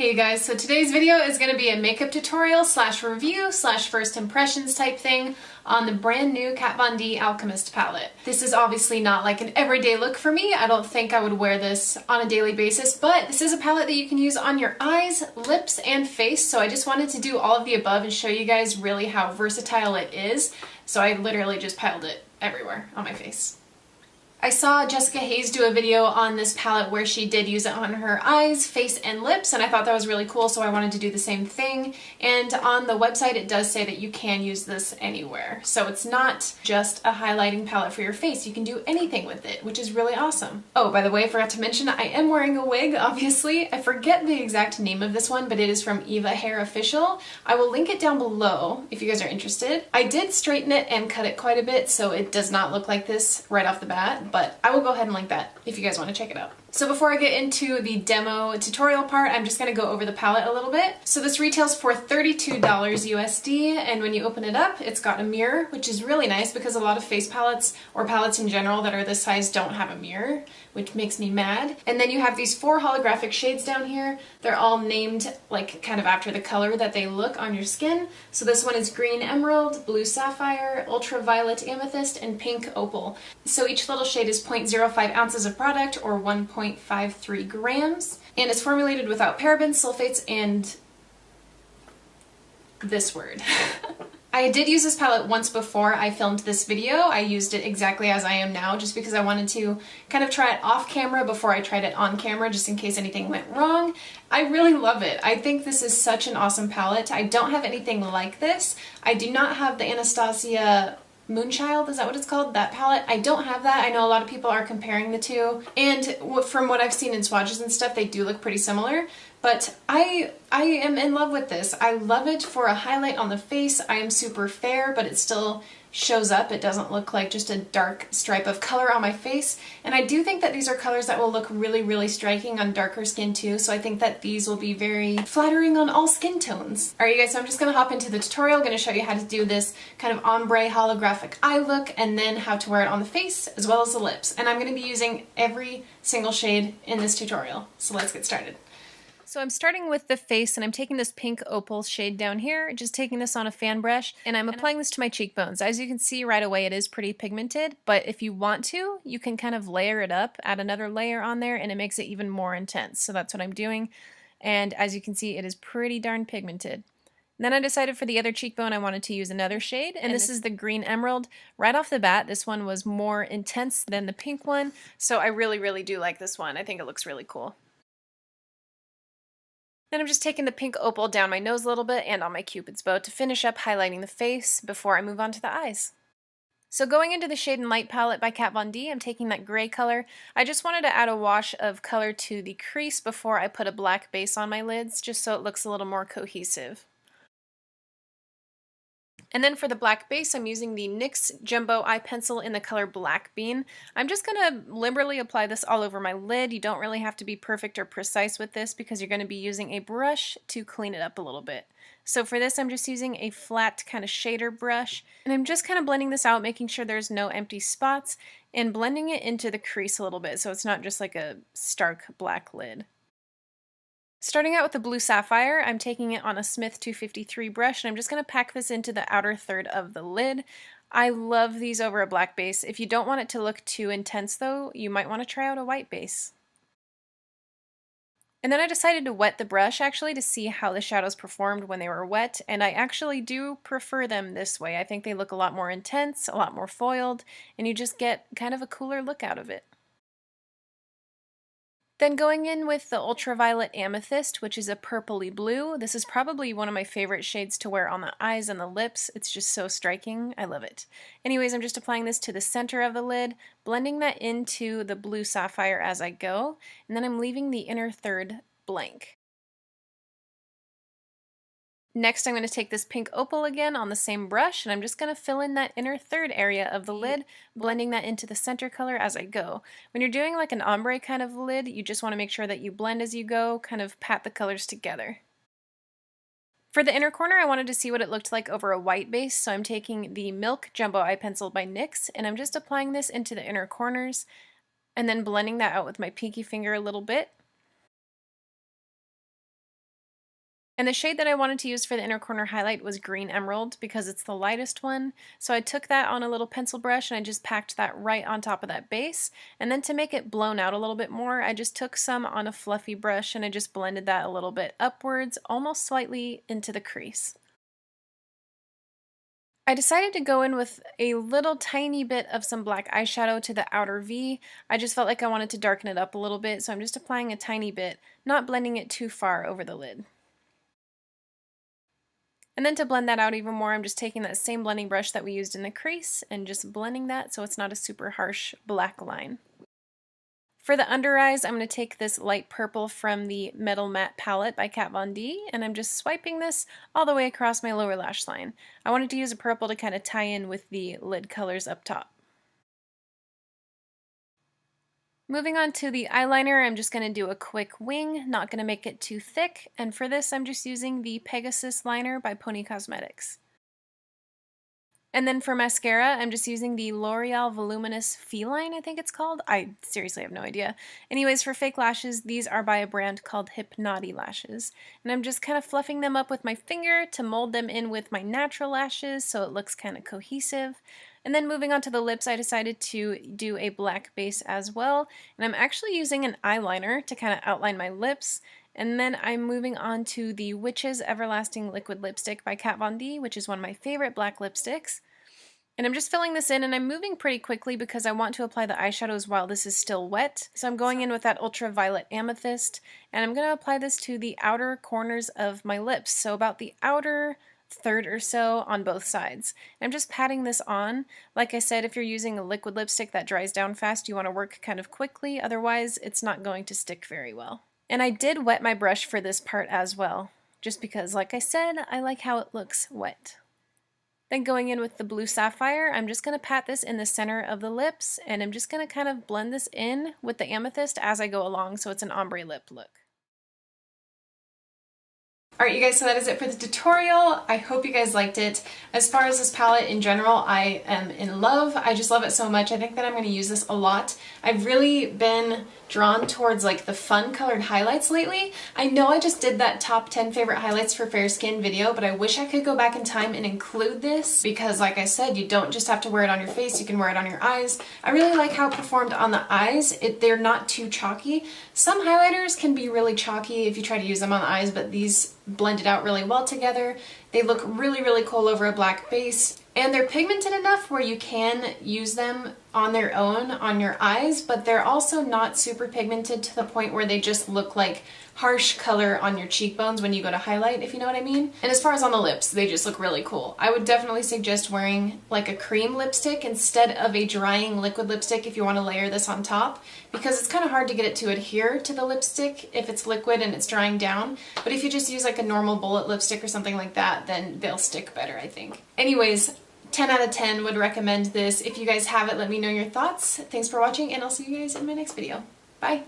Hey guys, so today's video is going to be a makeup tutorial slash review slash first impressions type thing on the brand new Kat Von D Alchemist palette. This is obviously not like an everyday look for me. I don't think I would wear this on a daily basis, but this is a palette that you can use on your eyes, lips, and face, so I just wanted to do all of the above and show you guys really how versatile it is. So I literally just piled it everywhere on my face. I saw Jessica Hayes do a video on this palette where she did use it on her eyes, face, and lips, and I thought that was really cool, so I wanted to do the same thing. And on the website it does say that you can use this anywhere. So it's not just a highlighting palette for your face, you can do anything with it, which is really awesome. Oh, by the way, I forgot to mention, I am wearing a wig, obviously. I forget the exact name of this one, but it is from Eva Hair Official. I will link it down below if you guys are interested. I did straighten it and cut it quite a bit, so it does not look like this right off the bat, but I will go ahead and link that if you guys want to check it out. So before I get into the demo tutorial part, I'm just going to go over the palette a little bit. So this retails for $32 USD, and when you open it up, it's got a mirror, which is really nice because a lot of face palettes or palettes in general that are this size don't have a mirror, which makes me mad. And then you have these 4 holographic shades down here. They're all named like kind of after the color that they look on your skin. So this one is green emerald, blue sapphire, ultraviolet amethyst, and pink opal. So each little shade is 0.05 ounces of product, or 1.53 grams, and it's formulated without parabens, sulfates, and this word. I did use this palette once before I filmed this video. I used it exactly as I am now just because I wanted to kind of try it off camera before I tried it on camera, just in case anything went wrong. I really love it. I think this is such an awesome palette. I don't have anything like this. I do not have the Anastasia Moonchild, is that what it's called? That palette? I don't have that. I know a lot of people are comparing the two, and from what I've seen in swatches and stuff, they do look pretty similar, but I am in love with this. I love it for a highlight on the face. I am super fair, but it still shows up. It doesn't look like just a dark stripe of color on my face, and I do think that these are colors that will look really, really striking on darker skin too, so I think that these will be very flattering on all skin tones. Alright you guys, so I'm just going to hop into the tutorial. I'm going to show you how to do this kind of ombre holographic eye look, and then how to wear it on the face as well as the lips. And I'm going to be using every single shade in this tutorial, so let's get started. So I'm starting with the face, and I'm taking this pink opal shade down here, just taking this on a fan brush, and I'm applying this to my cheekbones. As you can see right away, it is pretty pigmented, but if you want to, you can kind of layer it up, add another layer on there, and it makes it even more intense. So that's what I'm doing, and as you can see, it is pretty darn pigmented. Then I decided for the other cheekbone I wanted to use another shade, and this is the green emerald. Right off the bat, this one was more intense than the pink one, so I really, really do like this one. I think it looks really cool. Then I'm just taking the pink opal down my nose a little bit and on my cupid's bow to finish up highlighting the face before I move on to the eyes. So going into the Shade and Light palette by Kat Von D, I'm taking that gray color. I just wanted to add a wash of color to the crease before I put a black base on my lids, just so it looks a little more cohesive. And then for the black base, I'm using the NYX Jumbo Eye Pencil in the color Black Bean. I'm just going to liberally apply this all over my lid. You don't really have to be perfect or precise with this because you're going to be using a brush to clean it up a little bit. So for this, I'm just using a flat kind of shader brush, and I'm just kind of blending this out, making sure there's no empty spots, and blending it into the crease a little bit so it's not just like a stark black lid. Starting out with the blue sapphire, I'm taking it on a Smith 253 brush, and I'm just going to pack this into the outer third of the lid. I love these over a black base. If you don't want it to look too intense though, you might want to try out a white base. And then I decided to wet the brush actually to see how the shadows performed when they were wet, and I actually do prefer them this way. I think they look a lot more intense, a lot more foiled, and you just get kind of a cooler look out of it. Then going in with the ultraviolet amethyst, which is a purpley blue. This is probably one of my favorite shades to wear on the eyes and the lips. It's just so striking. I love it. Anyways, I'm just applying this to the center of the lid, blending that into the blue sapphire as I go, and then I'm leaving the inner third blank. Next, I'm going to take this pink opal again on the same brush, and I'm just going to fill in that inner third area of the lid, blending that into the center color as I go. When you're doing like an ombre kind of lid, you just want to make sure that you blend as you go, kind of pat the colors together. For the inner corner, I wanted to see what it looked like over a white base, so I'm taking the Milk Jumbo Eye Pencil by NYX, and I'm just applying this into the inner corners, and then blending that out with my pinky finger a little bit. And the shade that I wanted to use for the inner corner highlight was Green Emerald because it's the lightest one. So I took that on a little pencil brush and I just packed that right on top of that base. And then to make it blown out a little bit more, I just took some on a fluffy brush and I just blended that a little bit upwards, almost slightly into the crease. I decided to go in with a little tiny bit of some black eyeshadow to the outer V. I just felt like I wanted to darken it up a little bit, so I'm just applying a tiny bit, not blending it too far over the lid. And then to blend that out even more, I'm just taking that same blending brush that we used in the crease and just blending that so it's not a super harsh black line. For the under eyes, I'm going to take this light purple from the Metal Matte palette by Kat Von D, and I'm just swiping this all the way across my lower lash line. I wanted to use a purple to kind of tie in with the lid colors up top. Moving on to the eyeliner, I'm just going to do a quick wing, not going to make it too thick, and for this I'm just using the Pegasus liner by Pony Cosmetics. And then for mascara, I'm just using the L'Oreal Voluminous Feline, I think it's called. I seriously have no idea. Anyways, for fake lashes, these are by a brand called Hypnoti Lashes. And I'm just kind of fluffing them up with my finger to mold them in with my natural lashes so it looks kind of cohesive. And then moving on to the lips, I decided to do a black base as well. And I'm actually using an eyeliner to kind of outline my lips. And then I'm moving on to the Witch's Everlasting Liquid Lipstick by Kat Von D, which is one of my favorite black lipsticks. And I'm just filling this in, and I'm moving pretty quickly because I want to apply the eyeshadows while this is still wet. So I'm going in with that Ultraviolet Amethyst, and I'm going to apply this to the outer corners of my lips, so about the outer third or so on both sides. I'm just patting this on. Like I said, if you're using a liquid lipstick that dries down fast, you want to work kind of quickly, otherwise it's not going to stick very well. And I did wet my brush for this part as well, just because, like I said, I like how it looks wet. Then going in with the Blue Sapphire, I'm just going to pat this in the center of the lips, and I'm just going to kind of blend this in with the amethyst as I go along so it's an ombre lip look. Alright you guys, so that is it for the tutorial. I hope you guys liked it. As far as this palette in general, I am in love. I just love it so much. I think that I'm going to use this a lot. I've really been drawn towards like the fun colored highlights lately. I know I just did that top 10 favorite highlights for fair skin video, but I wish I could go back in time and include this because like I said, you don't just have to wear it on your face, you can wear it on your eyes. I really like how it performed on the eyes. They're not too chalky. Some highlighters can be really chalky if you try to use them on the eyes, but these blended out really well together. They look really, really cool over a black base. And they're pigmented enough where you can use them on their own on your eyes, but they're also not super pigmented to the point where they just look like harsh color on your cheekbones when you go to highlight, if you know what I mean. And as far as on the lips, they just look really cool. I would definitely suggest wearing like a cream lipstick instead of a drying liquid lipstick if you want to layer this on top, because it's kind of hard to get it to adhere to the lipstick if it's liquid and it's drying down. But if you just use like a normal bullet lipstick or something like that, then they'll stick better, I think. Anyways, 10 out of 10 would recommend this. If you guys have it, let me know your thoughts. Thanks for watching, and I'll see you guys in my next video. Bye!